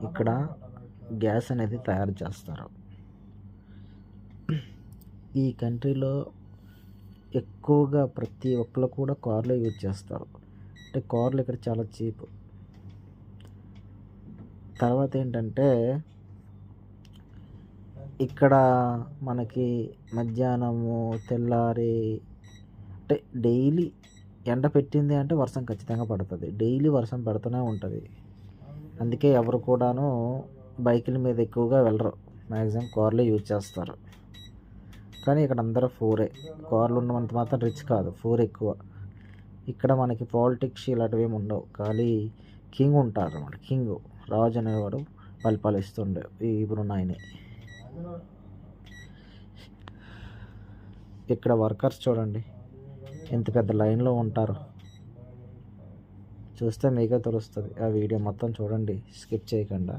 ఇక్కడ గ్యాస్ అనేది తయారు చేస్తారు. ఈ కంట్రీలో ఎక్కువగా ప్రతి ఒక్కరు కూడా కార్లో యూజ్ చేస్తారు. అంటే కార్లు ఇక్కడ చాలా చీప్. తర్వాత ఏంటంటే ఇక్కడ మనకి మధ్యాహ్నము తెల్లారి అంటే డైలీ ఎండ పెట్టింది అంటే వర్షం ఖచ్చితంగా పడుతుంది. డైలీ వర్షం పడుతూనే ఉంటుంది. అందుకే ఎవరు కూడాను బైకుల మీద ఎక్కువగా వెళ్ళరు. మ్యాక్సిమం కార్లే యూజ్ చేస్తారు. కానీ ఇక్కడ అందరూ ఫోరే. కార్లు ఉన్నంత మాత్రం రిచ్ కాదు, ఫోర్ ఎక్కువ. ఇక్కడ మనకి పాలిటిక్స్ ఇలాంటివి ఏమి ఉండవు. ఖాళీ కింగ్ ఉంటారు అన్నమాట. కింగ్ రాజు అనేవాడు పరిపాలిస్తుండే ఈ బ్రునైని. ఇక్కడ వర్కర్స్ చూడండి ఎంత పెద్ద లైన్లో ఉంటారు. చూస్తే మీకే తెలుస్తుంది. ఆ వీడియో మొత్తం చూడండి, స్కిప్ చేయకుండా.